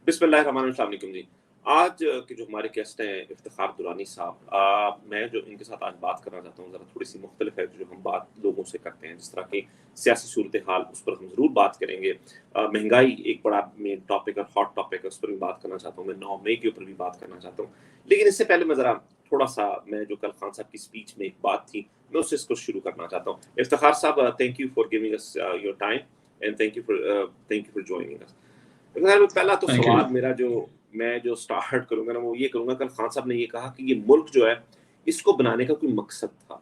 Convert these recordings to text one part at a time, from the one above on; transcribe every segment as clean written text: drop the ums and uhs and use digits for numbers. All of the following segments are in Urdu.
بسم اللہ الرحمن الرحیم جی. آج کے جو ہمارے گیسٹ ہیں افتخار درانی صاحب، میں جو ان کے ساتھ آج بات کرنا چاہتا ہوں ذرا تھوڑی سی مختلف ہے. جو ہم بات لوگوں سے کرتے ہیں جس طرح کی سیاسی صورتحال، اس پر ہم ضرور بات کریں گے. مہنگائی ایک بڑا مین ٹاپک اور ہاٹ ٹاپک ہے، اس پر بھی بات کرنا چاہتا ہوں. میں 9 مئی کے اوپر بھی بات کرنا چاہتا ہوں. لیکن اس سے پہلے میں ذرا تھوڑا سا، میں جو کل خان صاحب کی اسپیچ میں ایک بات تھی، میں اس سے اس کو شروع کرنا چاہتا ہوں. افتخار صاحب، thank you for giving us your time and thank you for joining us. پہلا تو سوال میرا میں جو سٹارٹ کروں گا نا، وہ یہ کروں گا، کل خان صاحب نے یہ کہا کہ یہ ملک جو ہے اس کو بنانے کا کوئی مقصد تھا.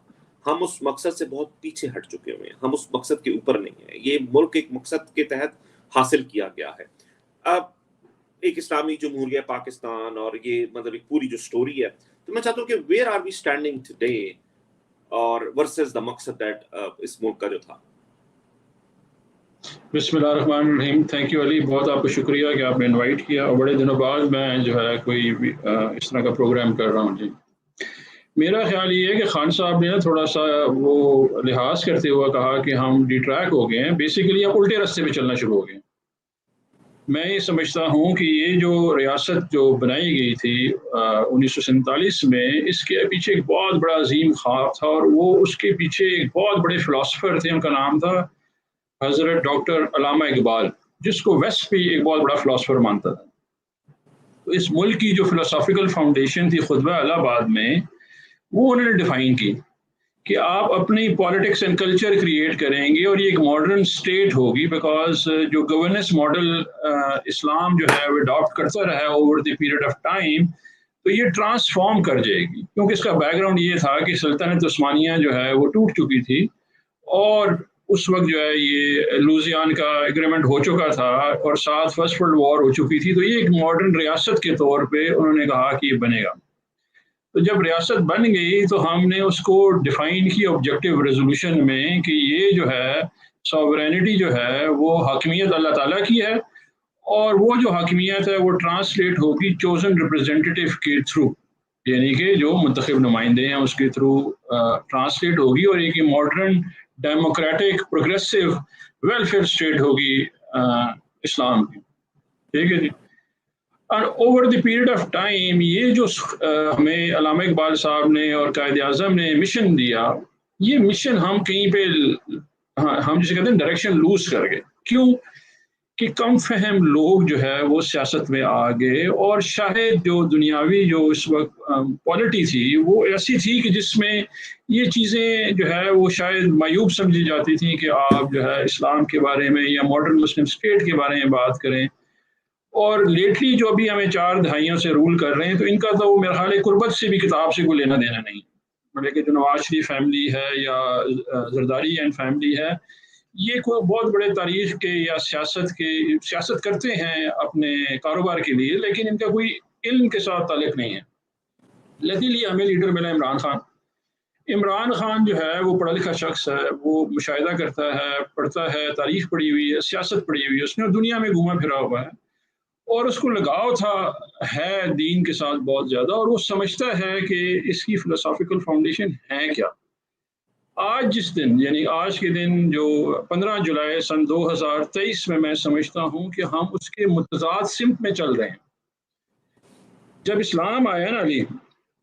ہم اس مقصد سے بہت پیچھے ہٹ چکے ہوئے ہیں، ہم اس مقصد کے اوپر نہیں ہیں. یہ ملک ایک مقصد کے تحت حاصل کیا گیا ہے. اب ایک اسلامی جمہوریہ پاکستان اور یہ مطلب ایک پوری جو سٹوری ہے، تو میں چاہتا ہوں کہ where are we standing today اور ورسز دا مقصد دیٹ اس ملک کا جو تھا. بسم اللہ الرحمن الرحیم. تھینک یو علی، بہت آپ کو شکریہ کہ آپ نے انوائٹ کیا، اور بڑے دنوں بعد میں جو ہے کوئی اس طرح کا پروگرام کر رہا ہوں. جی، میرا خیال یہ ہے کہ خان صاحب نے تھوڑا سا وہ لحاظ کرتے ہوئے کہا کہ ہم ڈی ٹریک ہو گئے ہیں. بیسیکلی آپ الٹے راستے پہ چلنا شروع ہو گئے. میں یہ سمجھتا ہوں کہ یہ جو ریاست جو بنائی گئی تھی 1947 میں، اس کے پیچھے ایک بہت بڑا عظیم خواب تھا، اور وہ اس کے پیچھے ایک بہت بڑے فلاسفر تھے. ان کا نام تھا حضرت ڈاکٹر علامہ اقبال، جس کو ویسٹ بھی ایک بہت بڑا فلاسفر مانتا تھا. تو اس ملک کی جو فلاسافیکل فاؤنڈیشن تھی خطبہ الہ آباد میں، وہ انہوں نے ڈیفائن کی کہ آپ اپنی پالیٹکس اینڈ کلچر کریٹ کریں گے، اور یہ ایک ماڈرن اسٹیٹ ہوگی، بیکاز جو گورننس ماڈل اسلام جو ہے وہ اڈاپٹ کرتا رہا ہے over the period of time, تو یہ ٹرانسفارم کر جائے گی. کیونکہ اس کا بیک گراؤنڈ یہ تھا کہ سلطنت عثمانیہ جو ہے وہ ٹوٹ چکی تھی، اور اس وقت جو ہے یہ لوزیان کا ایگریمنٹ ہو چکا تھا، اور ساتھ فرسٹ ورلڈ وار ہو چکی تھی. تو یہ ایک ماڈرن ریاست کے طور پہ انہوں نے کہا کہ یہ بنے گا. تو جب ریاست بن گئی تو ہم نے اس کو ڈیفائن کی آبجیکٹو ریزولوشن میں کہ یہ جو ہے ساورینٹی جو ہے وہ حاکمیت اللہ تعالیٰ کی ہے، اور وہ جو حاکمیت ہے وہ ٹرانسلیٹ ہوگی چوزن ریپرزینٹیو کے تھرو، یعنی کہ جو منتخب نمائندے ہیں اس کے تھرو ٹرانسلیٹ ہوگی، اور ایک modern democratic progressive welfare state ہوگی اسلام کی. ٹھیک ہے جی. اور over the period of time یہ جو ہمیں علامہ اقبال صاحب نے اور قائد اعظم نے مشن دیا، یہ مشن ہم کہیں پہ ہم جسے کہتے ہیں ڈائریکشن لوز کر گئے. کیوں؟ کہ کم فہم لوگ جو ہے وہ سیاست میں آ گئے، اور شاید جو دنیاوی جو اس وقت پالیٹی تھی وہ ایسی تھی کہ جس میں یہ چیزیں جو ہے وہ شاید معیوب سمجھی جاتی تھیں کہ آپ جو ہے اسلام کے بارے میں یا ماڈرن مسلم اسٹیٹ کے بارے میں بات کریں. اور لیٹلی جو ابھی ہمیں 4 دہائیوں سے رول کر رہے ہیں، تو ان کا تو میرا خیال ہے قربت سے بھی کتاب سے کوئی لینا دینا نہیں. مطلب کہ جو نواز شریف فیملی ہے یا زرداری اینڈ فیملی ہے، یہ کوئی بہت بڑے تاریخ کے یا سیاست کرتے ہیں اپنے کاروبار کے لیے، لیکن ان کا کوئی علم کے ساتھ تعلق نہیں ہے. لیکن ہمیں لیڈر ملا عمران خان جو ہے وہ پڑھا لکھا شخص ہے، وہ مشاہدہ کرتا ہے، پڑھتا ہے، تاریخ پڑھی ہوئی ہے، سیاست پڑھی ہوئی ہے، اس نے دنیا میں گھوما پھرا ہوا ہے، اور اس کو لگاؤ تھا ہے دین کے ساتھ بہت زیادہ، اور وہ سمجھتا ہے کہ اس کی فلسافیکل فاؤنڈیشن ہے کیا. آج جس دن، یعنی آج کے دن جو 15 جولائی سن 2023 میں سمجھتا ہوں کہ ہم اس کے متضاد سمت میں چل رہے ہیں. جب اسلام آیا نا علی،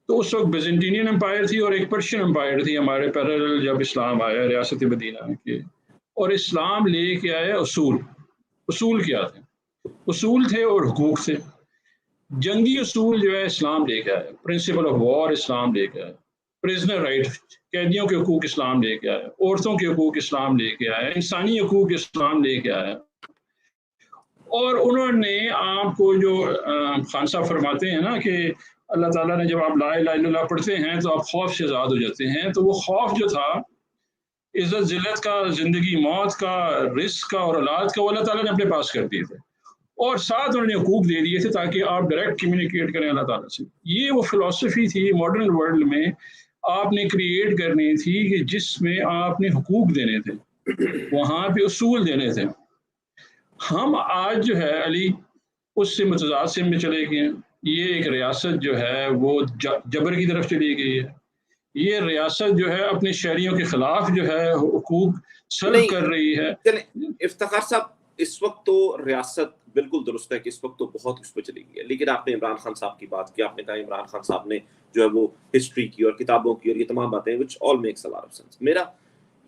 تو اس وقت بیزنٹینین امپائر تھی اور ایک پرشین امپائر تھی ہمارے پیرل. جب اسلام آیا ریاست مدینہ کے، اور اسلام لے کے آیا اصول کیا تھے؟ اصول تھے اور حقوق تھے. جنگی اصول جو ہے اسلام لے کے آیا، پرنسپل آف وار اسلام لے کے آیا، پرزنر رائٹ قیدیوں کے حقوق اسلام لے کے آیا، عورتوں کے حقوق اسلام لے کے آیا، انسانی حقوق اسلام لے کے آیا. اور انہوں نے آپ کو جو خان صاحب فرماتے ہیں نا کہ اللہ تعالیٰ نے جب آپ لا الہ الا اللہ پڑھتے ہیں تو آپ خوف سے آزاد ہو جاتے ہیں، تو وہ خوف جو تھا عزت ذلت کا، زندگی موت کا، رزق کا اور اولاد کا، وہ اللہ تعالیٰ نے اپنے پاس کر دیے تھے، اور ساتھ انہوں نے حقوق دے دیے تھے تاکہ آپ ڈائریکٹ کمیونیکیٹ کریں اللہ تعالیٰ سے. یہ وہ فلسفی تھی ماڈرن ورلڈ میں آپ نے کریٹ کرنی تھی، کہ جس میں آپ نے حقوق دینے تھے، وہاں پہ اصول دینے تھے. ہم آج جو ہے علی اس سے متضاد سے میں چلے گئے ہیں. یہ ایک ریاست جو ہے وہ جبر کی طرف چلی گئی ہے. یہ ریاست جو ہے اپنے شہریوں کے خلاف جو ہے حقوق سلب کر رہی ہے. افتخار صاحب اس وقت تو ریاست بالکل درست ہے کہ اس وقت تو بہت اس پہ چلی گئی ہے، لیکن آپ نے عمران خان صاحب کی بات کی، آپ نے کہا عمران خان صاحب نے جو ہے وہ ہسٹری کی اور کتابوں کی اور یہ تمام باتیں which all makes a lot of sense. میرا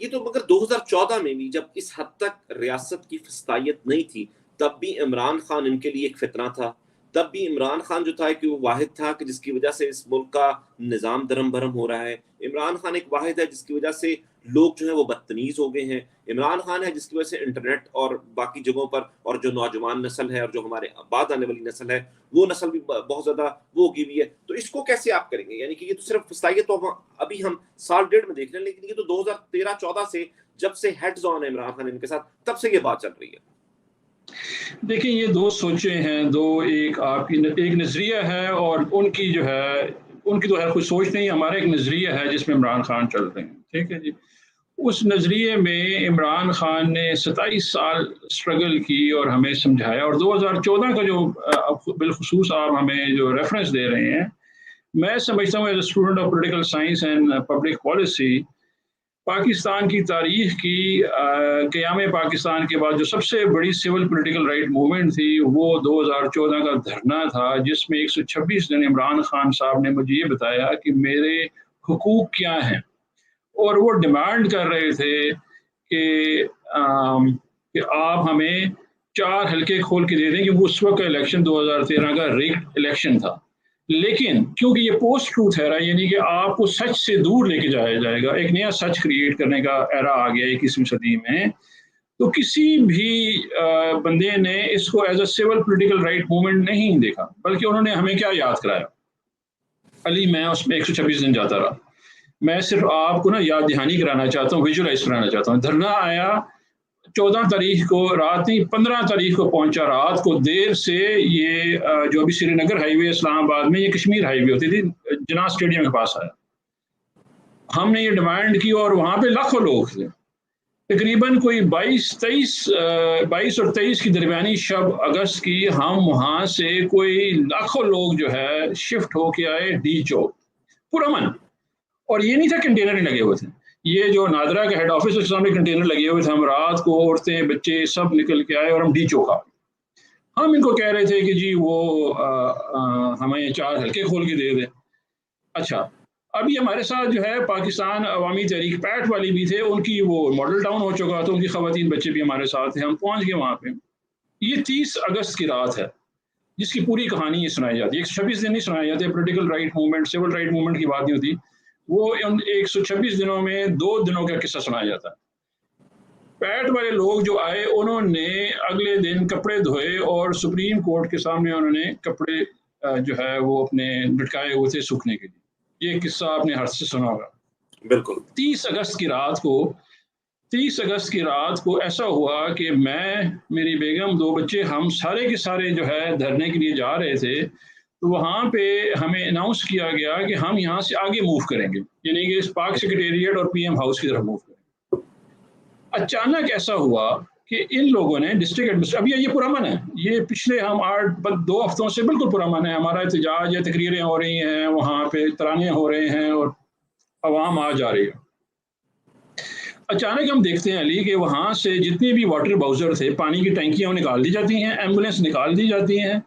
یہ تو مگر 2014 میں بھی جب اس حد تک ریاست کی فسطائیت نہیں تھی تب بھی عمران خان ان کے لیے ایک فتنہ تھا، تب بھی عمران خان جو تھا کہ وہ واحد تھا کہ جس کی وجہ سے اس ملک کا نظام درم برہم ہو رہا ہے، عمران خان ایک واحد ہے جس کی وجہ سے لوگ جو ہیں وہ بدتمیز ہو گئے ہیں، عمران خان ہے جس کی وجہ سے انٹرنیٹ اور باقی جگہوں پر اور جو نوجوان نسل ہے اور جو ہمارے بعد آنے والی نسل ہے وہ نسل بھی بہت زیادہ وہ ہوگی ہوئی ہے. تو اس کو کیسے آپ کریں گے؟ یعنی کہ یہ تو صرف فسطائیت تو ابھی ہم سال ڈیڑھ میں دیکھ رہے ہیں، لیکن یہ تو 2013-14 سے جب سے ہیڈز آن ہے عمران خان ان کے ساتھ تب سے یہ بات چل رہی ہے. دیکھیں یہ دو سوچیں ہیں، دو ایک آپ کی ایک نظریہ ہے اور ان کی جو ہے ان کی تو ہے کوئی سوچ نہیں، ہمارا ایک نظریہ ہے جس میں عمران خان چل رہے ہیں. ٹھیک ہے جی. اس نظریے میں عمران خان نے 27 سال اسٹرگل کی اور ہمیں سمجھایا، اور 2014 کا جو بالخصوص آپ ہمیں جو ریفرنس دے رہے ہیں، میں سمجھتا ہوں as a student of political science and public policy, Pakistan کی تاریخ کی قیام پاکستان کے بعد جو سب سے بڑی سول پولیٹیکل رائٹ موومنٹ تھی وہ 2014 کا دھرنا تھا، جس میں 126 دن عمران خان صاحب نے مجھے یہ بتایا کہ میرے حقوق کیا ہیں، اور وہ ڈیمانڈ کر رہے تھے کہ آپ ہمیں 4 حلقے کھول کے دے دیں، کیونکہ اس وقت کا الیکشن 2013 کا ریگڈ الیکشن تھا. لیکن کیونکہ یہ پوسٹ ٹروتھ ایرا، یعنی کہ آپ کو سچ سے دور لے کے جایا جائے گا، ایک نیا سچ کریٹ کرنے کا ایرا آ گیا 21ویں صدی میں، تو کسی بھی بندے نے اس کو as a civil political right movement نہیں دیکھا، بلکہ انہوں نے ہمیں کیا یاد کرایا. علی میں اس میں 126 دن جاتا رہا. میں صرف آپ کو نا یاد دہانی کرانا چاہتا ہوں، ویژولائز کرانا چاہتا ہوں. دھرنا آیا 14 تاریخ کو رات نہیں 15 تاریخ کو پہنچا رات کو دیر سے. یہ جو ابھی سری نگر ہائی وے اسلام آباد میں یہ کشمیر ہائی وے ہوتی تھی، جناح اسٹیڈیم کے پاس آیا. ہم نے یہ ڈیمانڈ کی اور وہاں پہ لاکھوں لوگ تھے، تقریباً کوئی 22 اور 23 کی درمیانی شب اگست کی. ہم وہاں سے کوئی لاکھوں لوگ جو ہے شفٹ ہو کے آئے ڈی چوک پرامن. اور یہ نہیں تھا کنٹینر ہی لگے ہوئے تھے، یہ جو نادرا کا ہیڈ آفس کے سامنے کنٹینر لگے ہوئے تھے. ہم رات کو عورتیں بچے سب نکل کے آئے اور ہم ڈی چوکا. ہم ان کو کہہ رہے تھے کہ جی وہ ہمیں 4 حلقے کھول کے دے دیں. اچھا ابھی ہمارے ساتھ جو ہے پاکستان عوامی تحریک پیٹ والی بھی تھے، ان کی وہ ماڈل ٹاؤن ہو چکا تھا، ان کی خواتین بچے بھی ہمارے ساتھ تھے. ہم پہنچ گئے وہاں پہ. یہ 30 اگست کی رات ہے جس کی پوری کہانی یہ سنائی جاتی ہے. 126 دن نہیں سنائی جاتے. Political right movement civil right movement کی بات نہیں ہوتی، وہ ان 126 دنوں میں 2 دنوں کا قصہ سنایا جاتا ہے. پیٹ والے لوگ جو آئے انہوں نے اگلے دن کپڑے دھوئے اور سپریم کورٹ کے سامنے انہوں نے کپڑے جو ہے وہ اپنے لٹکائے ہوئے تھے سوکھنے کے لیے. یہ قصہ آپ نے ہر سے سنا ہوگا. بالکل 30 اگست کی رات کو ایسا ہوا کہ میں، میری بیگم، 2 بچے، ہم سارے کے سارے جو ہے دھرنے کے لیے جا رہے تھے. تو وہاں پہ ہمیں اناؤنس کیا گیا کہ ہم یہاں سے آگے موو کریں گے، یعنی کہ اس پاک سیکریٹریٹ اور پی ایم ہاؤس کی طرف موو کریں گے. اچانک ایسا ہوا کہ ان لوگوں نے ڈسٹرکٹ ایڈمنسٹریشن، ابھی یہ پرامن ہے، یہ پچھلے ہم 2 ہفتوں سے بالکل پرامن ہے. ہمارا احتجاج ہے، تقریریں ہو رہی ہیں، وہاں پہ ترانے ہو رہے ہیں اور عوام آ جا رہی ہے. اچانک ہم دیکھتے ہیں علی کہ وہاں سے جتنے بھی واٹر باؤزر تھے، پانی کی ٹینکیاں نکال دی جاتی ہیں، ایمبولینس نکال دی جاتی ہیں،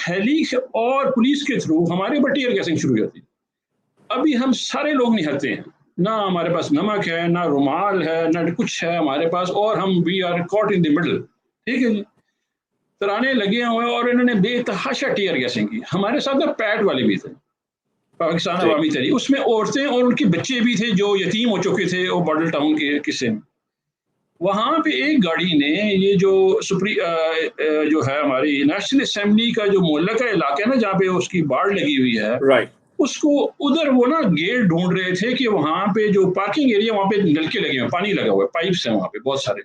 ہیلی اور پولیس کے تھرو ہمارے اوپر ٹیئر گیسنگ شروع ہو جاتی ہے. ابھی ہم سارے لوگ نہتے ہیں، نہ ہمارے پاس نمک ہے، نہ رومال ہے، نہ کچھ ہے ہمارے پاس، اور ہم we are caught in the middle. ٹھیک ہے جی. ترانے لگے ہوئے اور انہوں نے بے تحاشا ٹیئر گیسنگ کی. ہمارے ساتھ نا پیٹ والے بھی تھے، پاکستان عوامی تحریک، اس میں عورتیں اور ان کے بچے بھی تھے جو یتیم ہو چکے تھے وہ ماڈل ٹاؤن کے قصے میں. وہاں پہ ایک گاڑی نے یہ جو جو ہے ہماری نیشنل اسمبلی کا جو معلقہ علاقہ ہے نا جہاں پہ اس کی باڑ لگی ہوئی ہے، رائٹ، اس کو ادھر وہ نا گیٹ ڈھونڈ رہے تھے کہ وہاں پہ جو پارکنگ ایریا وہاں پہ نلکے لگے ہوئے، پانی لگا ہوا ہے، پائپس ہیں وہاں پہ بہت سارے.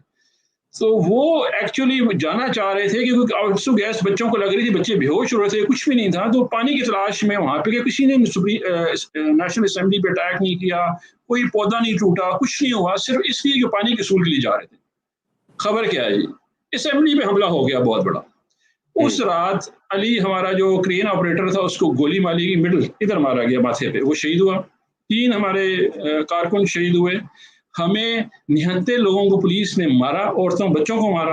تو وہ ایکچولی جانا چاہ رہے تھے کیونکہ آنسو گیس بچوں کو لگ رہی تھی، بچے بے ہوش ہو رہے تھے، کچھ بھی نہیں تھا. تو پانی کی تلاش میں وہاں پہ کسی نے نیشنل اسمبلی پہ اٹیک نہیں کیا، کوئی پودا نہیں ٹوٹا، کچھ نہیں ہوا، صرف اس لیے کہ پانی کے اصول کے لیے جا رہے تھے. خبر کیا ہے جی، اسمبلی پہ حملہ ہو گیا بہت بڑا. اس رات علی ہمارا جو کرین آپریٹر تھا اس کو گولی ماری گئی، مڈل ادھر مارا گیا ماتھے پہ، وہ شہید ہوا. 3 ہمارے کارکن شہید ہوئے. ہمیں 79 لوگوں کو پولیس نے مارا، عورتوں بچوں کو مارا.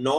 9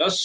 10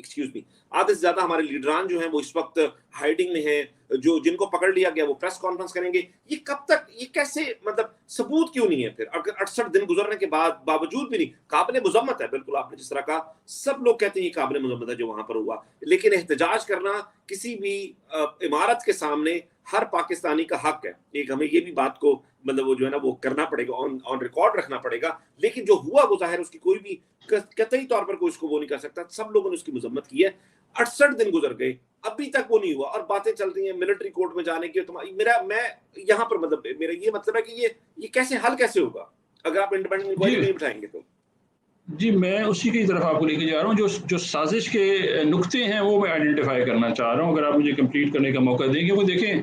ایکسکیوز می آدھے سے زیادہ ہمارے لیڈران جو ہیں وہ اس وقت ہائیڈنگ میں ہیں, جو جن کو پکڑ لیا گیا وہ پریس کانفرنس کریں گے. یہ کب تک, یہ کیسے, مطلب ثبوت کیوں نہیں ہے پھر اگر 68 دن گزرنے کے بعد باوجود بھی نہیں؟ قابل مذمت ہے بالکل, آپ نے جس طرح کہا, سب لوگ کہتے ہیں یہ قابل مذمت ہے جو وہاں پر ہوا, لیکن احتجاج کرنا کسی بھی عمارت کے سامنے ہر پاکستانی کا حق ہے. ایک ہمیں یہ بھی بات کو مطلب وہ جو ہے نا وہ کرنا پڑے گا, آن ریکارڈ رکھنا پڑے گا, لیکن جو ہوا وہ ظاہر اس کی کوئی بھی قطعی طور پر کوئی اس کو وہ نہیں کر سکتا. سب لوگوں نے اس کی مذمت کی ہے. 68 دن گزر گئے, ابھی تک وہ نہیں ہوا, اور باتیں چل رہی ہیں ملٹری کورٹ میں جانے کی. میں یہاں پر مطلب میرا یہ مطلب ہے کہ یہ کیسے حل کیسے ہوگا اگر آپ انڈیپینڈنٹ انکوائری نہیں بٹھائیں گے تو؟ جی میں اسی کی طرف آپ کو لے کے جا رہا ہوں. جو سازش کے نقطے ہیں وہ میں آئیڈینٹیفائی کرنا چاہ رہا ہوں, اگر آپ مجھے کمپلیٹ کرنے کا موقع دیں گے. وہ دیکھیں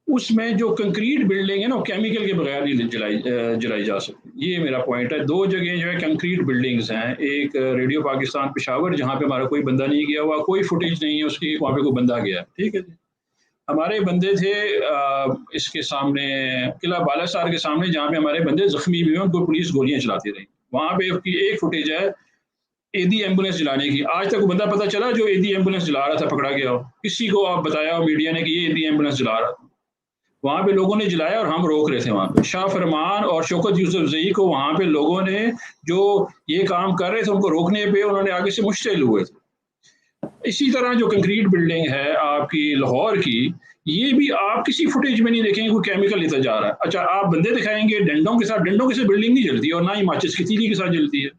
اس میں جو کنکریٹ بلڈنگ ہے نا وہ کیمیکل کے بغیر نہیں جلائی جا سکتی. یہ میرا پوائنٹ ہے. 2 جگہ جو ہے کنکریٹ بلڈنگز ہیں, ایک ریڈیو پاکستان پشاور جہاں پہ ہمارا کوئی بندہ نہیں گیا ہوا, کوئی فوٹیج نہیں ہے اس کی, وہاں پہ کوئی بندہ گیا, ٹھیک ہے جی. ہمارے بندے تھے اس کے سامنے قلعہ بالا سار کے سامنے جہاں پہ ہمارے بندے زخمی بھی ہوئے, ان کو پولیس گولیاں چلاتی رہی. وہاں پہ ایک فوٹیج ہے ایدی ایمبولینس جلانے کی. آج تک وہ بندہ پتہ چلا جو ایدی ایمبولینس جلا رہا تھا پکڑا گیا ہو, کسی کو آپ بتایا ہو میڈیا نے کہ یہ ایدی ایمبولینس جلا رہا تھا. وہاں پہ لوگوں نے جلایا اور ہم روک رہے تھے. وہاں پہ شاہ فرمان اور شوکت یوسف زئی کو وہاں پہ لوگوں نے جو یہ کام کر رہے تھے ان کو روکنے پہ انہوں نے آگے سے مشتعل ہوئے تھے. اسی طرح جو کنکریٹ بلڈنگ ہے آپ کی لاہور کی, یہ بھی آپ کسی فوٹیج میں نہیں دیکھیں گے کوئی کیمیکل لیتا جا رہا ہے. اچھا آپ بندے دکھائیں گے ڈنڈوں کے ساتھ, ڈنڈوں کے ساتھ بلڈنگ نہیں جلتی, اور نہ ہی ماچس کی تیلی کے ساتھ جلتی ہے.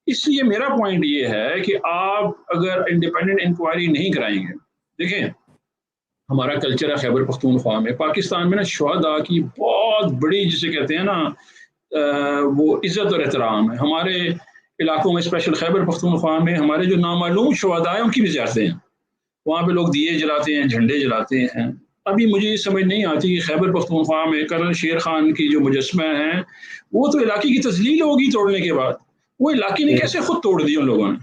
اس لیے میرا پوائنٹ یہ ہے کہ آپ اگر انڈیپینڈنٹ انکوائری نہیں کرائیں گے, دیکھیں ہمارا کلچر ہے خیبر پختونخوا میں, پاکستان میں نا شہداء کی بہت بڑی جسے کہتے ہیں نا وہ عزت اور احترام ہے. ہمارے علاقوں میں اسپیشل خیبر پختونخوا میں ہمارے جو نامعلوم شہداء ہیں ان کی بھی زیارتیں ہیں. وہاں پہ لوگ دیے جلاتے ہیں, جھنڈے جلاتے ہیں. ابھی مجھے یہ سمجھ نہیں آتی کہ خیبر پختونخوا میں کرنل شیر خان کی جو مجسمہ ہیں وہ تو علاقے کی تذلیل ہوگی توڑنے کے بعد, وہ علاقے نے کیسے خود توڑ دی ان لوگوں نے.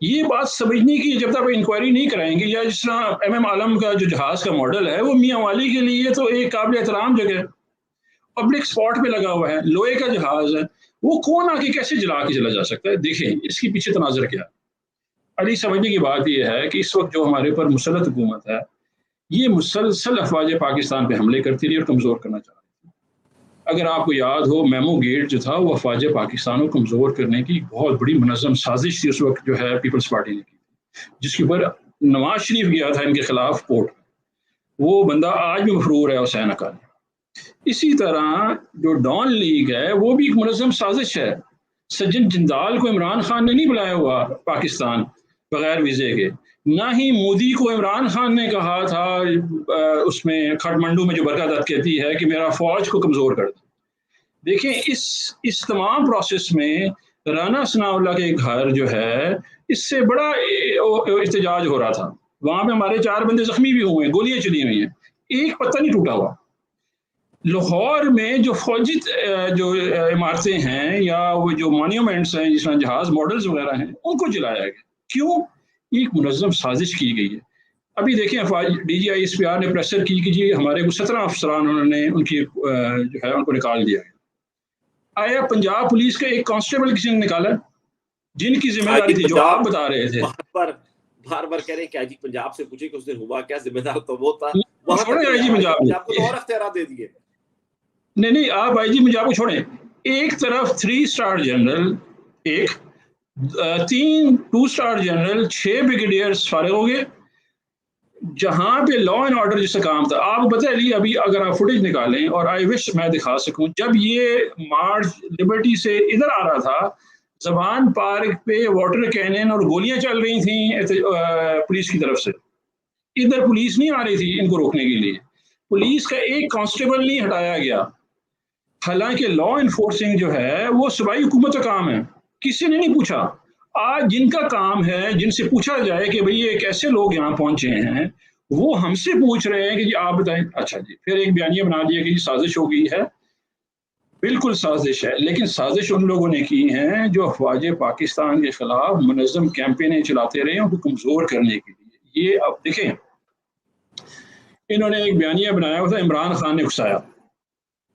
یہ بات سمجھنے کی جب تک انکوائری نہیں کرائیں گے, یا جس طرح ایم عالم کا جو جہاز کا ماڈل ہے وہ میاں والی کے لیے تو ایک قابل احترام جگہ پبلک اسپاٹ پہ لگا ہوا ہے, لوہے کا جہاز ہے, وہ کون آ کے کیسے جلا کے چلا جا سکتا ہے. دیکھیں اس کے پیچھے تناظر کیا. علی سمجھنے کی بات یہ ہے کہ اس وقت جو ہمارے پر مسلط حکومت ہے یہ مسلسل افواج پاکستان پہ حملے کرتی رہی اور کمزور کرنا چاہ رہی تھی. اگر آپ کو یاد ہو میمو گیٹ جو تھا وہ افواج پاکستان کو کمزور کرنے کی بہت بڑی منظم سازش تھی اس وقت جو ہے پیپلز پارٹی نے کی, جس کے اوپر نواز شریف گیا تھا ان کے خلاف کورٹ. وہ بندہ آج بھی مفرور ہے, حسین اکانی. اسی طرح جو ڈان لیگ ہے وہ بھی ایک منظم سازش ہے. سجن جندال کو عمران خان نے نہیں بلایا ہوا پاکستان بغیر ویزے کے, نہ ہی مودی کو عمران خان نے کہا تھا اس میں کھٹمنڈو میں جو برکت دت کہتی ہے کہ میرا فوج کو کمزور کر دیں. دیکھیں اس تمام پروسیس میں رانا ثناء اللہ کے گھر جو ہے اس سے بڑا احتجاج ہو رہا تھا. وہاں پہ ہمارے 4 بندے زخمی بھی ہوئے ہیں, گولیاں چلی ہوئی ہیں, ایک پتہ نہیں ٹوٹا ہوا. لاہور میں جو فوجی جو عمارتیں ہیں یا وہ جو مانیومنٹس ہیں جس طرح جہاز ماڈلز وغیرہ ہیں ان کو جلایا گیا. کیوں؟ ایک منظم سازش کی گئی ہے. ابھی دیکھیں D G I S P R نے پریسر کی کہ جی ہمارے کو 17 افسران انہوں نے ان کی جو ہے ان کو نکال دیا گیا. آیا پنجاب پولیس کا ایک کانسٹیبل کسی نے نکالا جن کی ذمہ داری تھی جو آپ بتا رہے تھے. بار بار کہہ رہے ہیں کہ آئی جی پنجاب سے پوچھے کہ اس دن ہوا کیا, ذمہ دار تو وہ تھا. آئی جی پنجاب کو تو اور اختیارات دے دیے. نہیں آپ آئی جی پنجاب کو چھوڑیں. ایک طرف 3 اسٹار جنرل, ایک 3 2 اسٹار جنرل, 6 بریگیڈیئرز فارغ ہو گئے. جہاں پہ لا اینڈ آرڈر جیسا کام تھا, آپ بتائیں لی ابھی اگر آپ فوٹیج نکالیں اور آئی وش میں دکھا سکوں, جب یہ مارچ لبرٹی سے ادھر آ رہا تھا زبان پارک پہ واٹر کینن اور گولیاں چل رہی تھیں پولیس کی طرف سے. ادھر پولیس نہیں آ رہی تھی ان کو روکنے کے لیے, پولیس کا ایک کانسٹیبل نہیں ہٹایا گیا. حالانکہ لا انفورسنگ جو ہے وہ صوبائی حکومت کا کام ہے, کسی نے نہیں پوچھا. آج جن کا کام ہے جن سے پوچھا جائے کہ بھئی یہ کیسے لوگ یہاں پہنچے ہیں, وہ ہم سے پوچھ رہے ہیں کہ جی آپ بتائیں. اچھا جی, پھر ایک بیانیہ بنا دیا کہ جی سازش ہو گئی ہے. بالکل سازش ہے, لیکن سازش ان لوگوں نے کی ہیں جو افواج پاکستان کے خلاف منظم کیمپینیں چلاتے رہے ہیں ان کو کمزور کرنے کے لیے. یہ اب دیکھیں انہوں نے ایک بیانیہ بنایا ہوا تھا عمران خان نے اکسایا.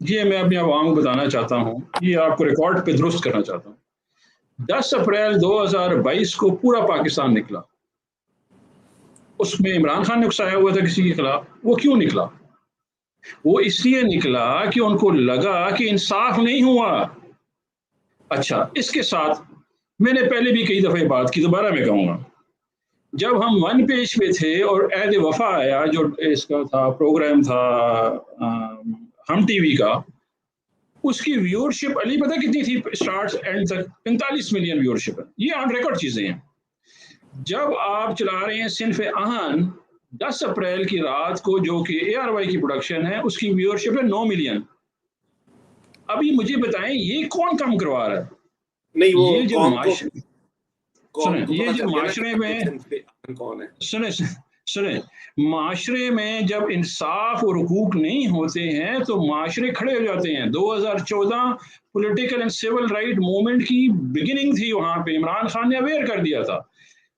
یہ میں اپنے عوام کو بتانا چاہتا ہوں, یہ آپ کو ریکارڈ پہ درست کرنا چاہتا ہوں. 10 اپریل 2022 کو پورا پاکستان نکلا, اس میں عمران خان نے اکسایا ہوا تھا کسی کے خلاف. وہ کیوں نکلا؟ وہ اس لیے نکلا کہ ان کو لگا کہ انصاف نہیں ہوا. اچھا، اس کے ساتھ میں نے پہلے بھی کئی دفعہ بات کی، دوبارہ میں کہوں گا، جب ہم ون پیج پہ تھے اور عہد وفا آیا جو اس کا تھا پروگرام تھا ہم ٹی وی کا، اس کی ویورشپ علی پتہ کتنی تھی اسٹارٹ اینڈ تک؟ 45 ملین ویورشپ ہے. یہ آن ریکارڈ چیزیں ہیں. جب آپ چلا رہے ہیں صنف آہن 10 اپریل کی رات کو، جو کہ اے آر وائی کی پروڈکشن ہے، اس کی ویورشپ ہے 9 ملین. ابھی مجھے بتائیں یہ کون کم کروا رہا ہے؟ نہیں، وہ یہ جو معاشرے میں کون ہے؟ سنیں معاشرے میں جب انصاف اور حقوق نہیں ہوتے ہیں تو معاشرے کھڑے ہو جاتے ہیں. 2014 political and civil right movement کی بگننگ تھی وہاں پہ. عمران خان نے اویئر کر دیا تھا.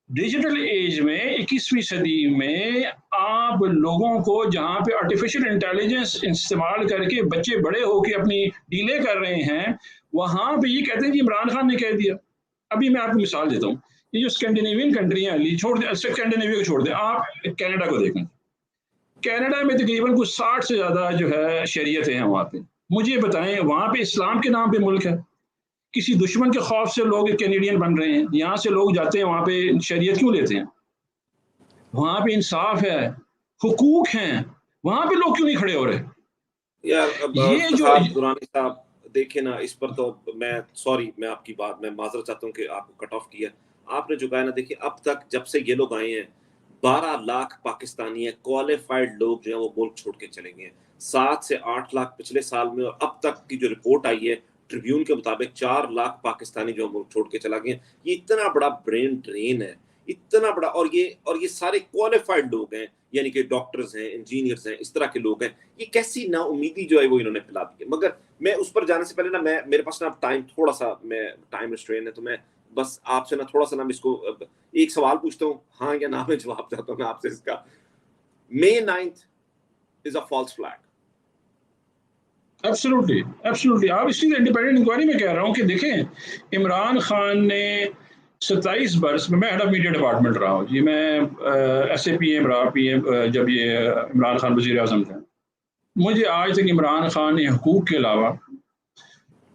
ڈیجیٹل ایج میں 21ویں صدی میں آپ لوگوں کو جہاں پہ آرٹیفیشل انٹیلیجنس استعمال کر کے بچے بڑے ہو کے اپنی ڈیلے کر رہے ہیں، وہاں پہ یہ کہتے ہیں کہ عمران خان نے کہہ دیا. ابھی میں آپ کو مثال دیتا ہوں. یہ جو اسکینڈینیوین کنٹری ہیں، علی چھوڑ دیں، اسکینڈینیویا کو چھوڑ دیں، آپ کینیڈا کو دیکھیں. کینیڈا میں تقریباً کچھ 60 سے زیادہ جو ہے شریعتیں ہیں وہاں پہ. مجھے بتائیں وہاں پہ اسلام کے نام پہ ملک ہے؟ کسی دشمن کے خوف سے لوگ کینیڈین بن رہے ہیں. یہاں سے لوگ جاتے ہیں وہاں پہ شریعت کیوں لیتے ہیں؟ وہاں پہ انصاف ہے، حقوق ہیں، وہاں پہ لوگ کیوں نہیں کھڑے ہو رہے؟ یار یہ جو درانی صاحب دیکھیں نا، اس پر تو میں سوری، میں آپ کی بات میں معذرت چاہتا ہوں کہ آپ کو کٹ آف کیا. آپ نے جو کہا نا، دیکھیں اب تک جب سے یہ لوگ آئے ہیں 12 لاکھ پاکستانی ہیں کوالیفائڈ لوگ جو ہیں وہ ملک چھوڑ کے چلے گئے ہیں. 7 سے 8 لاکھ پچھلے سال میں، اور اب تک کی جو رپورٹ آئی ہے ٹریبیون کے مطابق 4 لاکھ پاکستانی جو ملک چھوڑ کے چلا گئے ہیں. یہ اتنا بڑا برین ڈرین ہے، اتنا بڑا. اور یہ سارے کوالیفائڈ لوگ ہیں، یعنی کہ ڈاکٹرز ہیں، انجینئرز ہیں، اس طرح کے لوگ ہیں. یہ کیسی نا امیدی جو ہے وہ انہوں نے پھیلا دی ہے. مگر میں اس پر جانے سے پہلے نا، میرے پاس نا ٹائم تھوڑا سا، میں ٹائم ریسٹرین ہے، تو میں بس آپ سے نا تھوڑا سا نا اس کو ایک سوال پوچھتا ہوں، ہاں یا نہ میں جواب چاہتا ہوں میں آپ سے اس کا. May 9th is a false flag. Absolutely. آپ اس لیے انڈیپینڈنٹ انکوائری میں کہہ رہا ہوں کہ دیکھیں عمران خان نے 27 برس میں ہیڈ آف میڈیا ڈپارٹمنٹ رہا ہوں جی. میں ایس اے پی ایم رہا، پی ایم جب یہ عمران خان وزیر اعظم تھے. مجھے آج تک عمران خان نے حقوق کے علاوہ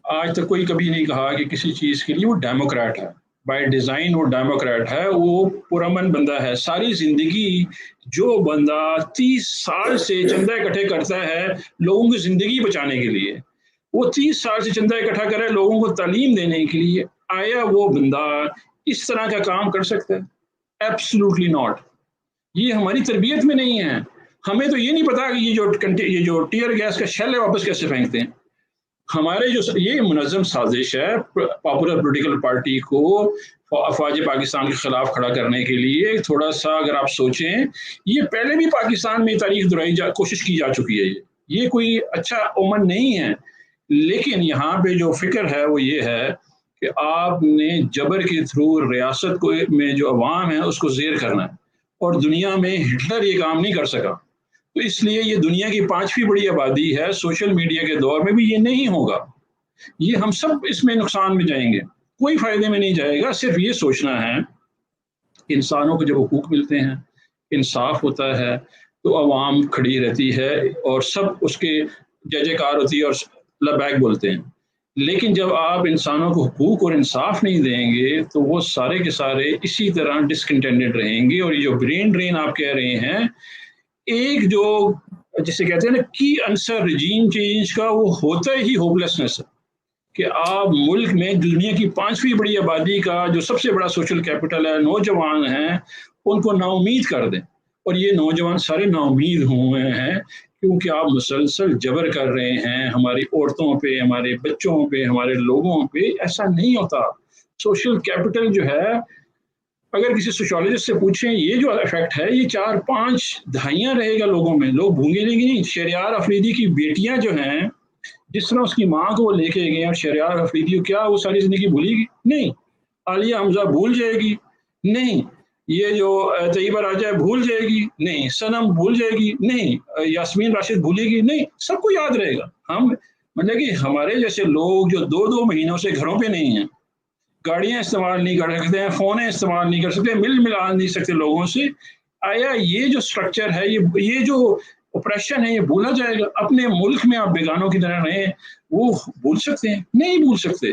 آج تک کوئی کبھی نہیں کہا کہ کسی چیز کے لیے وہ ڈیموکریٹ ہے. بائی ڈیزائن وہ ڈیموکریٹ ہے، وہ پرامن بندہ ہے. ساری زندگی جو بندہ 30 سال سے چندہ اکٹھے کرتا ہے لوگوں کی زندگی بچانے کے لیے، وہ 30 سال سے چندہ اکٹھا کرے لوگوں کو تعلیم دینے کے لیے، آیا وہ بندہ اس طرح کا کام کر سکتا ہے؟ Absolutely not. یہ ہماری تربیت میں نہیں ہے. ہمیں تو یہ نہیں پتا کہ یہ جو ٹیئر گیس کا شیل ہے واپس کیسے پھینکتے ہیں. ہمارے جو یہ منظم سازش ہے پاپولر پولیٹیکل پارٹی کو افواج پاکستان کے خلاف کھڑا کرنے کے لیے، تھوڑا سا اگر آپ سوچیں، یہ پہلے بھی پاکستان میں تاریخ دہرائی کوشش کی جا چکی ہے. یہ کوئی اچھا اومن نہیں ہے. لیکن یہاں پہ جو فکر ہے وہ یہ ہے کہ آپ نے جبر کے تھرو ریاست کو میں جو عوام ہے اس کو زیر کرنا ہے، اور دنیا میں ہٹلر یہ کام نہیں کر سکا. تو اس لیے یہ دنیا کی 5ویں بڑی آبادی ہے. سوشل میڈیا کے دور میں بھی یہ نہیں ہوگا. یہ ہم سب اس میں نقصان میں جائیں گے، کوئی فائدے میں نہیں جائے گا. صرف یہ سوچنا ہے انسانوں کو جب حقوق ملتے ہیں، انصاف ہوتا ہے، تو عوام کھڑی رہتی ہے اور سب اس کے جے جے کار ہوتی ہے اور لبیک بولتے ہیں. لیکن جب آپ انسانوں کو حقوق اور انصاف نہیں دیں گے تو وہ سارے کے سارے اسی طرح ڈسکنٹینٹڈ رہیں گے. اور یہ جو برین ڈرین آپ کہہ رہے ہیں، ایک جو جسے کہتے ہیں نا کی عنصر رجیم چینج کا، وہ ہوتا ہی ہوپلیسنس ہے کہ آپ ملک میں دنیا کی 5ویں بڑی آبادی کا جو سب سے بڑا سوشل کیپٹل ہے، نوجوان ہیں، ان کو نا امید کر دیں. اور یہ نوجوان سارے نا امید ہوئے ہیں کیونکہ آپ مسلسل جبر کر رہے ہیں ہماری عورتوں پہ، ہمارے بچوں پہ، ہمارے لوگوں پہ. ایسا نہیں ہوتا. سوشل کیپٹل جو ہے، اگر کسی سوشالوجسٹ سے پوچھیں، یہ جو افیکٹ ہے یہ 4-5 دہائیاں رہے گا لوگوں میں. لوگ بھولیں گے نہیں. شہریار افریدی کی بیٹیاں جو ہیں، جس طرح اس کی ماں کو وہ لے کے گئے، اور شہریار افریدی کو کیا وہ ساری زندگی بھولی گی؟ نہیں. عالیہ حمزہ بھول جائے گی؟ نہیں. یہ جو طیبہ راجہ بھول جائے گی؟ نہیں. صنم بھول جائے گی؟ نہیں. یاسمین راشد بھولے گی؟ نہیں. سب کو یاد رہے گا. ہم مطلب کہ ہمارے جیسے لوگ جو 2 مہینوں سے گھروں پہ نہیں ہیں، گاڑیاں استعمال نہیں کر سکتے ہیں، فونیں استعمال نہیں کر سکتے، مل ملا نہیں سکتے لوگوں سے، آیا یہ جو اسٹرکچر ہے, یہ جو اپریشن ہے, یہ بھولا جائے گا؟ اپنے ملک میں آپ بیگانوں کی طرح رہیں, وہ بھول سکتے ہیں؟ نہیں بھول سکتے.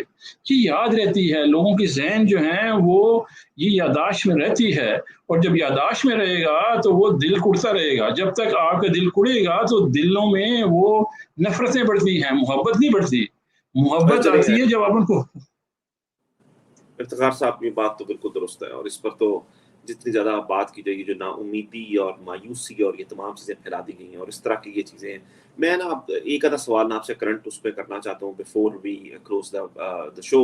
یہ یاد رہتی ہے, لوگوں کے ذہن جو ہیں وہ یہ یاداشت میں رہتی ہے, اور جب یاداشت میں رہے گا تو وہ دل کڑتا رہے گا. جب تک آپ کا دل کڑے گا تو دلوں میں وہ نفرتیں بڑھتی ہیں, محبت نہیں بڑھتی. محبت آتی ہے جب آپ ان کو. افتخار صاحب کی بات تو بالکل درست ہے, اور اس پر تو جتنی زیادہ بات کی جائے گی, جو نا امیدی اور مایوسی اور یہ تمام چیزیں پھیلا دی گئی ہیں, اور اس طرح کی یہ چیزیں ہیں. میں نا ایک آدھا سوال آپ سے کرنٹ اس پہ کرنا چاہتا ہوں بیفور وی کلوز دا شو.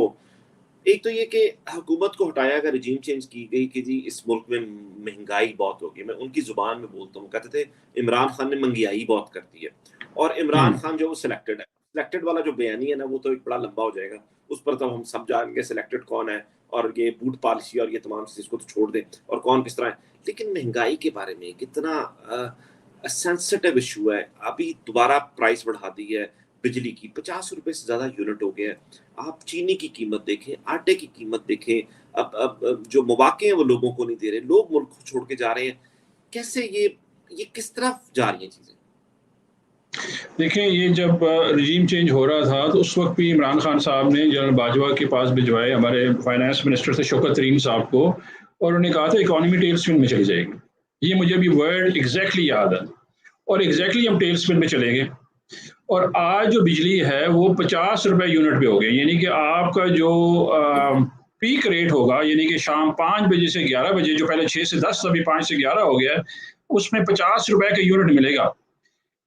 ایک تو یہ کہ حکومت کو ہٹایا گیا, رجیم چینج کی گئی کہ جی اس ملک میں مہنگائی بہت ہوگی. میں ان کی زبان میں بولتا ہوں, کہتے تھے عمران خان نے مہنگائی بہت کر دی ہے, اور عمران خان جو وہ سلیکٹڈ ہے, سلیکٹڈ والا جو بیانی ہے نا وہ تو ایک بڑا لمبا ہو جائے گا, اس پر تو ہم سب جانیں گے سلیکٹڈ کون ہے, اور یہ بوٹ پالیسی اور یہ تمام چیز کو تو چھوڑ دیں, اور کون کس طرح ہے. لیکن مہنگائی کے بارے میں کتنا سینسٹیو ایشو ہے. ابھی دوبارہ پرائس بڑھا دی ہے بجلی کی, 50 روپے سے زیادہ یونٹ ہو گیا ہے. آپ چینی کی قیمت دیکھیں, آٹے کی قیمت دیکھیں. اب جو مواقع ہیں وہ لوگوں کو نہیں دے رہے, لوگ ملک چھوڑ کے جا رہے ہیں. کیسے یہ کس طرف جا رہی ہیں چیزیں؟ دیکھیں, یہ جب رجیم چینج ہو رہا تھا تو اس وقت بھی عمران خان صاحب نے جنرل باجوہ کے پاس بھجوائے ہمارے فائنانس منسٹر تھے شوکت ترین صاحب کو, اور انہوں نے کہا تھا اکانومی ٹیل اسپن میں چلی جائے گی. یہ مجھے ابھی ورڈ ایگزیکٹلی یاد ہے, اور ایگزیکٹلی ہم ٹیل اسپن میں چلے گئے. اور آج جو بجلی ہے وہ 50 روپے یونٹ پہ ہو گئی. یعنی کہ آپ کا جو پیک ریٹ ہوگا, یعنی کہ شام 5 بجے سے 11 بجے, جو پہلے 6 سے 10 ابھی 5 سے 11 ہو گیا, اس میں 50 روپے کا یونٹ ملے گا.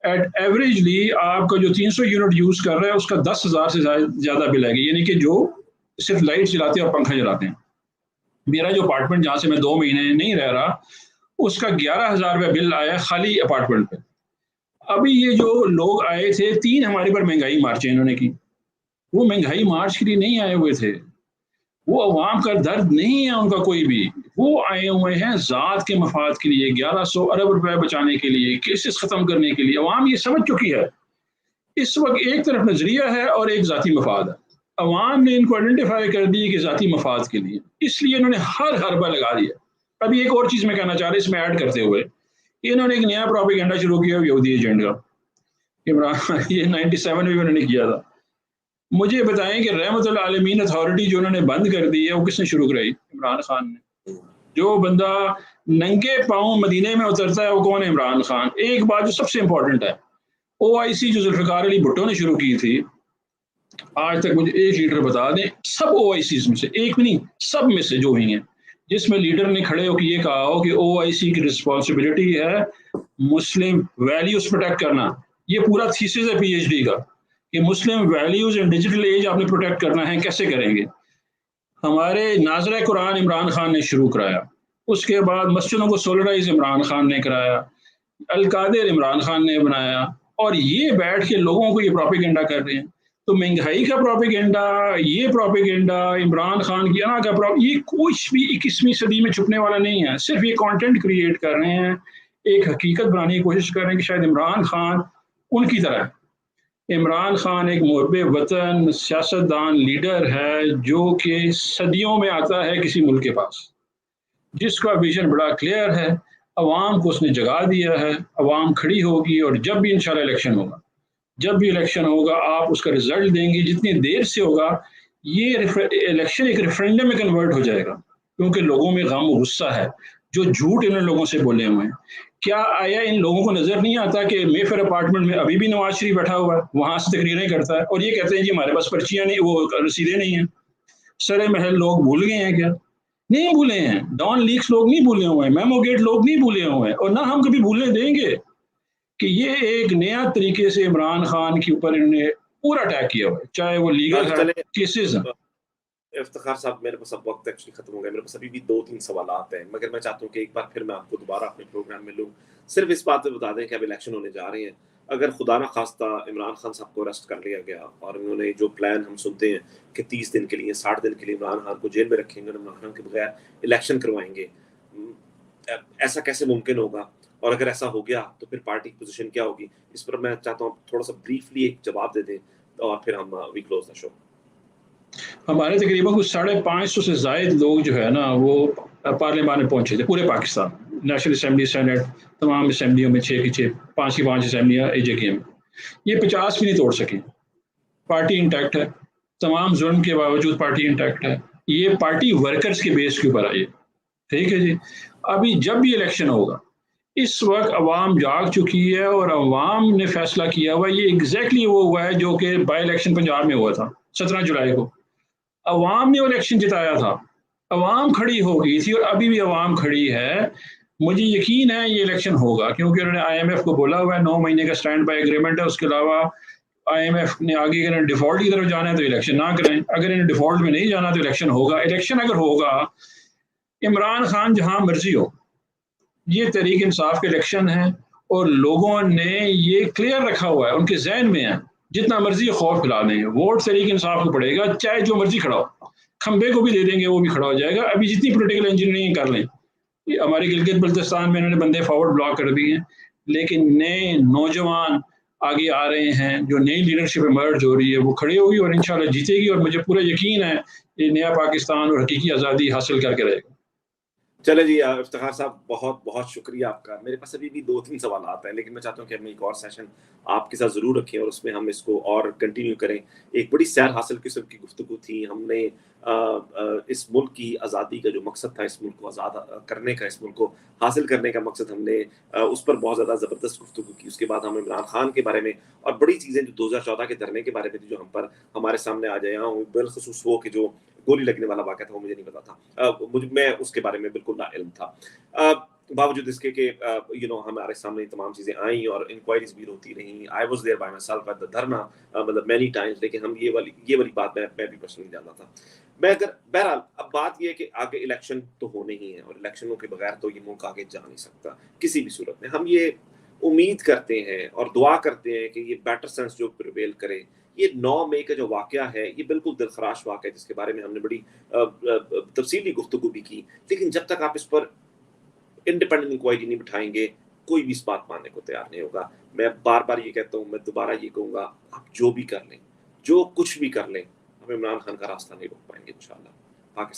ایٹ ایوریجلی آپ کا جو 300 یونٹ یوز کر رہا ہے اس کا 10,000 سے زیادہ بل آئے گی. یعنی کہ جو صرف لائٹ چلاتے ہیں اور پنکھا چلاتے ہیں. میرا جو اپارٹمنٹ جہاں سے میں 2 مہینے نہیں رہ رہا, اس کا 11,000 روپے بل آیا خالی اپارٹمنٹ پہ. ابھی یہ جو لوگ آئے تھے, 3 ہمارے پر مہنگائی مارچیں انہوں نے کی. وہ مہنگائی مارچ کے لیے نہیں آئے ہوئے تھے, وہ عوام کا درد نہیں ہے ان کا کوئی بھی. وہ آئے ہوئے ہیں ذات کے مفاد کے لیے, 1100 ارب روپے بچانے کے لیے, کیسز ختم کرنے کے لیے. عوام یہ سمجھ چکی ہے. اس وقت ایک طرف نظریہ ہے اور ایک ذاتی مفاد ہے. عوام نے ان کو آئیڈینٹیفائی کر دی کہ ذاتی مفاد کے لیے, اس لیے انہوں نے ہر حربہ لگا دیا. ابھی ایک اور چیز میں کہنا چاہ رہا اس میں ایڈ کرتے ہوئے, انہوں نے ایک نیا پروپیگنڈا شروع کیا یہودی ایجنٹ کا. یہ 97 میں انہوں نے کیا تھا. مجھے بتائیں کہ رحمت العالمین اتھارٹی جو انہوں نے بند کر دی ہے وہ کس نے شروع کرائی؟ عمران خان نے. جو بندہ ننگے پاؤں مدینے میں اترتا ہے وہ کون ہے؟ عمران خان. ایک بات جو سب سے امپورٹنٹ ہے, OIC جو ذوالفقار علی بھٹو نے شروع کی تھی, آج تک مجھے ایک لیڈر بتا دیں سب OICs میں سے, ایک بھی نہیں سب میں سے جو ہوئی ہیں, جس میں لیڈر نے کھڑے ہو کے یہ کہا ہو کہ OIC کی رسپانسبلٹی ہے مسلم ویلیوز پروٹیکٹ کرنا. یہ پورا تھیسس ہے PhD کا کہ مسلم ویلیوز ان ڈیجیٹل ایج آپ نے پروٹیکٹ کرنا ہے. کیسے کریں گے؟ ہمارے ناظرہ قرآن عمران خان نے شروع کرایا. اس کے بعد مسجدوں کو سولرائز عمران خان نے کرایا, القادر عمران خان نے بنایا, اور یہ بیٹھ کے لوگوں کو یہ پروپیگنڈا کر رہے ہیں. تو مہنگائی کا پروپیگنڈا, یہ پروپیگنڈا عمران خان کی انا کا یہ کچھ بھی 21ویں صدی میں چھپنے والا نہیں ہے. صرف یہ کانٹینٹ کریٹ کر رہے ہیں, ایک حقیقت بنانے کی کوشش کر رہے ہیں کہ شاید عمران خان ان کی طرح. عمران خان ایک محب وطن سیاستدان لیڈر ہے جو کہ صدیوں میں آتا ہے کسی ملک کے پاس, جس کا ویژن بڑا کلیئر ہے. عوام کو اس نے جگا دیا ہے, عوام کھڑی ہوگی, اور جب بھی انشاءاللہ الیکشن ہوگا آپ اس کا رزلٹ دیں گے. جتنی دیر سے ہوگا یہ الیکشن ایک ریفرینڈم میں کنورٹ ہو جائے گا, کیونکہ لوگوں میں غم و غصہ ہے. جو جھوٹ انہوں نے لوگوں سے بولے ہوئے ہیں, کیا آیا ان لوگوں کو نظر نہیں آتا کہ مے فیئر اپارٹمنٹ میں ابھی بھی نواز شریف بیٹھا ہوا ہے, وہاں سے تقریریں کرتا ہے, اور یہ کہتے ہیں جی ہمارے پاس پرچیاں نہیں, وہ رسیدیں نہیں ہیں. سر محل لوگ بھول گئے ہیں کیا؟ نہیں بھولے ہیں. ڈان لیکس لوگ نہیں بھولے ہوئے ہیں, میمو گیٹ لوگ نہیں بھولے ہوئے ہیں, اور نہ ہم کبھی بھولنے دیں گے کہ یہ ایک نیا طریقے سے عمران خان کے اوپر انہوں نے پورا اٹیک کیا ہوا ہے, چاہے وہ لیگل ہے کیسز ہیں. افتخار صاحب میرے پاس اب وقت ایکچولی ختم ہو گیا, میرے پاس ابھی بھی 2-3 سوالات ہیں, مگر میں چاہتا ہوں کہ ایک بار پھر میں آپ کو دوبارہ اپنے پروگرام میں لوں. صرف اس بات پہ بتا دیں کہ اب الیکشن ہونے جا رہے ہیں. اگر خدا نہ خواستہ عمران خان صاحب کو اریسٹ کر لیا گیا, اور انہوں نے جو پلان ہم سنتے ہیں کہ 30 دن کے لیے 60 دن کے لیے عمران خان کو جیل میں رکھیں گے, عمران خان کے بغیر الیکشن کروائیں گے, ایسا کیسے ممکن ہوگا؟ اور اگر ایسا ہو گیا تو پھر پارٹی کی پوزیشن کیا ہوگی؟ اس پر میں چاہتا ہوں تھوڑا سا بریفلی ایک جواب دے دیں, اور پھر ہم وی کلوز دا شو. ہمارے تقریباً کچھ 550 سے زائد لوگ جو ہے نا وہ پارلیمان میں پہنچے تھے پورے پاکستان, نیشنل اسمبلی سینٹ تمام اسمبلیوں میں 6 کی 6 5 کی 5 اسمبلیاں AJK میں، یہ 50 بھی نہیں توڑ سکیں. پارٹی انٹیکٹ ہے، تمام ظلم کے باوجود پارٹی انٹیکٹ ہے. یہ پارٹی ورکرز کے بیس کے اوپر آئی. ٹھیک ہے جی. ابھی جب بھی الیکشن ہوگا، اس وقت عوام جاگ چکی ہے اور عوام نے فیصلہ کیا ہوا. یہ ایگزیکٹلی وہ ہوا ہے جو کہ بائی الیکشن پنجاب میں ہوا تھا 17 جولائی کو. عوام نے وہ الیکشن جتایا تھا، عوام کھڑی ہو گئی تھی اور ابھی بھی عوام کھڑی ہے. مجھے یقین ہے یہ الیکشن ہوگا کیونکہ انہوں نے IMF کو بولا ہوا ہے 9 مہینے کا اسٹینڈ بائی ایگریمنٹ ہے. اس کے علاوہ IMF نے آگے اگر ڈیفالٹ کی طرف جانا ہے تو الیکشن نہ کریں، اگر انہیں ڈیفالٹ میں نہیں جانا تو الیکشن ہوگا. الیکشن اگر ہوگا، عمران خان جہاں مرضی ہو، یہ تحریک انصاف کے الیکشن ہے اور لوگوں نے یہ کلیئر رکھا ہوا ہے، ان کے ذہن میں ہے. جتنا مرضی خوف پھیلا دیں، ووٹ تحریک انصاف کو پڑے گا، چاہے جو مرضی کھڑا ہو. کھمبے کو بھی دے دیں گے وہ بھی کھڑا ہو جائے گا. ابھی جتنی پولیٹیکل انجینئرنگ کر لیں، ہمارے گلگت بلتستان میں انہوں نے بندے فارورڈ بلاک کر دیے ہیں، لیکن نئے نوجوان آگے آ رہے ہیں، جو نئی لیڈرشپ ایمرج ہو رہی ہے وہ کھڑی ہوگی اور انشاءاللہ جیتے گی. اور مجھے پورا یقین ہے یہ نیا پاکستان اور حقیقی آزادی حاصل کر کے رہے گا. چلے جی افتخار صاحب، بہت بہت شکریہ آپ کا. میرے پاس ابھی بھی 2-3 سوالات ہیں، لیکن میں چاہتا ہوں کہ ہم ایک اور سیشن آپ کے ساتھ ضرور رکھیں اور اس میں ہم اس کو اور کنٹینیو کریں. ایک بڑی سیر حاصل قسم کی گفتگو تھی. ہم نے اس ملک کی آزادی کا جو مقصد تھا، اس ملک کو آزاد کرنے کا، اس ملک کو حاصل کرنے کا مقصد، ہم نے اس پر بہت زیادہ زبردست گفتگو کی. اس کے بعد ہم عمران خان کے بارے میں اور بڑی چیزیں جو 2014 کے دھرنے کے بارے میں تھی جو ہم پر ہمارے سامنے آ جائیں، بالخصوص وہ کہ جو گولی لگنے والا واقعہ تھا وہ مجھے نہیں پتا تھا، میں اس کے بارے میں بالکل نا علم تھا. باوجود اس کے کہ ہمارے سامنے تمام چیزیں آئیں اور انکوائریز بھی ہوتی رہیں. I was there by myself at the dharna, مطلب مینی ٹائمز. لیکن ہم یہ والی بات میں بھی پرسنلی جانتا تھا. میں اگر بہرحال اب بات یہ ہے کہ آگے الیکشن تو ہونے ہی ہیں، اور الیکشنوں کے بغیر تو یہ ملک آگے جا نہیں سکتا کسی بھی صورت میں. ہم یہ امید کرتے ہیں اور دعا کرتے ہیں کہ یہ بیٹر سینس جو پریویل کرے. یہ 9 مئی کا جو واقعہ ہے یہ بالکل دلخراش واقعہ ہے، جس کے بارے میں ہم نے بڑی تفصیلی گفتگو بھی کی. لیکن جب تک آپ اس پر انڈیپینڈنٹ انکوائری نہیں بٹھائیں گے، کوئی بھی اس بات ماننے کو تیار نہیں ہوگا. میں بار بار یہ کہتا ہوں، میں دوبارہ یہ کہوں گا، آپ جو بھی کر لیں، جو کچھ بھی کر لیں، ہم عمران خان کا راستہ نہیں روک پائیں گے انشاءاللہ. پاکستان